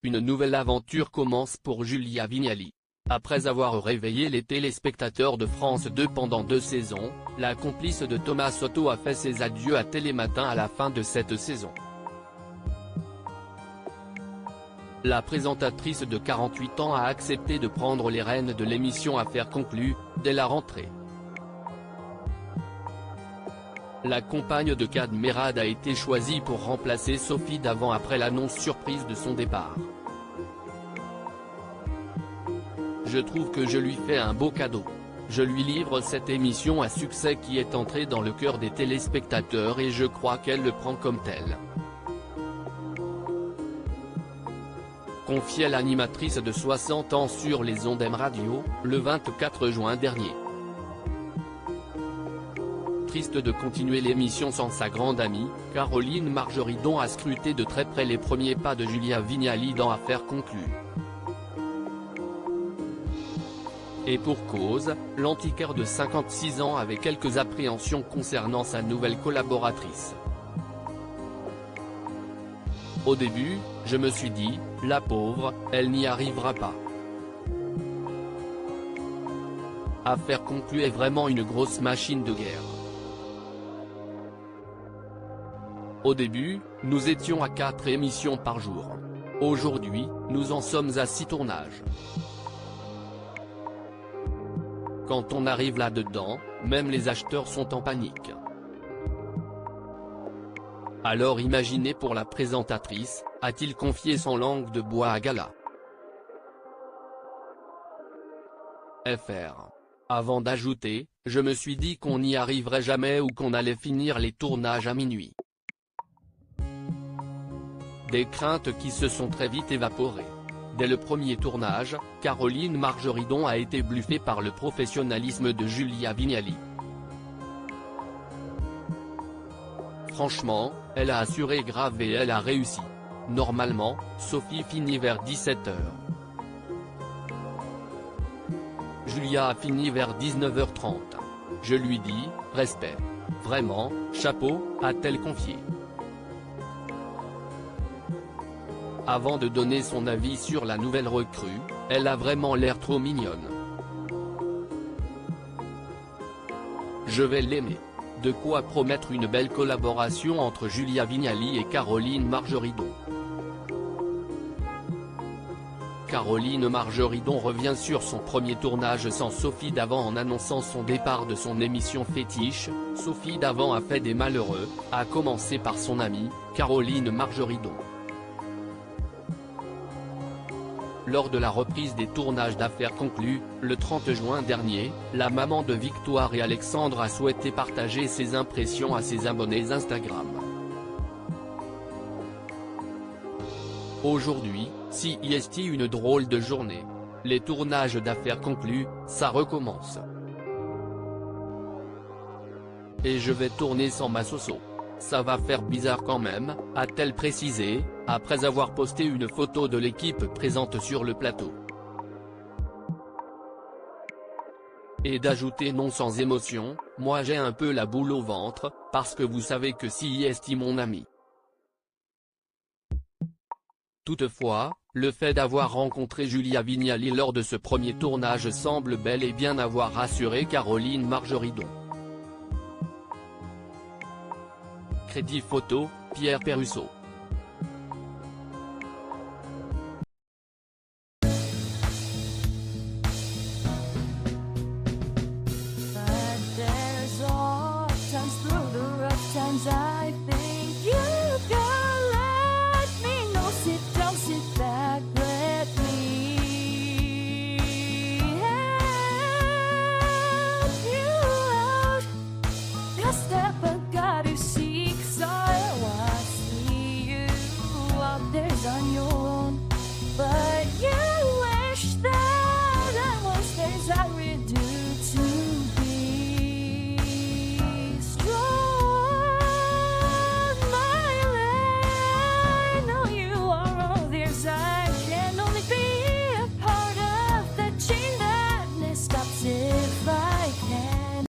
une nouvelle aventure commence pour Julia Vignali. Après avoir réveillé les téléspectateurs de France 2 pendant 2 saisons, la complice de Thomas Soto a fait ses adieux à Télématin à la fin de cette saison. La présentatrice de 48 ans a accepté de prendre les rênes de l'émission Affaires conclues, dès la rentrée. La compagne de Kad Merad a été choisie pour remplacer Sophie Davant après l'annonce surprise de son départ. Je trouve que je lui fais un beau cadeau. Je lui livre cette émission à succès qui est entrée dans le cœur des téléspectateurs et je crois qu'elle le prend comme tel. Confiait l'animatrice de 60 ans sur les ondes M Radio, le 24 juin dernier. Triste de continuer l'émission sans sa grande amie, Caroline Margeridon a scruté de très près les premiers pas de Julia Vignali dans Affaires conclues. Et pour cause, l'antiquaire de 56 ans avait quelques appréhensions concernant sa nouvelle collaboratrice. Au début, je me suis dit, la pauvre, elle n'y arrivera pas. Affaires conclues est vraiment une grosse machine de guerre. Au début, nous étions à 4 émissions par jour. Aujourd'hui, nous en sommes à 6 tournages. Quand on arrive là-dedans, même les acheteurs sont en panique. Alors imaginez pour la présentatrice, a-t-il confié son langue de bois à Gala. FR. Avant d'ajouter, je me suis dit qu'on n'y arriverait jamais ou qu'on allait finir les tournages à minuit. Des craintes qui se sont très vite évaporées. Dès le premier tournage, Caroline Margeridon a été bluffée par le professionnalisme de Julia Vignali. Franchement, elle a assuré grave et elle a réussi. Normalement, Sophie finit vers 17h. Julia a fini vers 19h30. Je lui dis, respect. Vraiment, chapeau, a-t-elle confié. Avant de donner son avis sur la nouvelle recrue, elle a vraiment l'air trop mignonne. Je vais l'aimer. De quoi promettre une belle collaboration entre Julia Vignali et Caroline Margeridon. Caroline Margeridon revient sur son premier tournage sans Sophie Davant en annonçant son départ de son émission fétiche. Sophie Davant a fait des malheureux, à commencer par son amie, Caroline Margeridon. Lors de la reprise des tournages d'Affaires conclues, le 30 juin dernier, la maman de Victoire et Alexandre a souhaité partager ses impressions à ses abonnés Instagram. Aujourd'hui, CIST une drôle de journée. Les tournages d'Affaires conclues, ça recommence. Et je vais tourner sans ma Soso. Ça va faire bizarre quand même, a-t-elle précisé, après avoir posté une photo de l'équipe présente sur le plateau. Et d'ajouter non sans émotion, moi j'ai un peu la boule au ventre, parce que vous savez que CIST mon ami. Toutefois, le fait d'avoir rencontré Julia Vignali lors de ce premier tournage semble bel et bien avoir rassuré Caroline Margeridon. Crédit photo, Pierre Perrusso.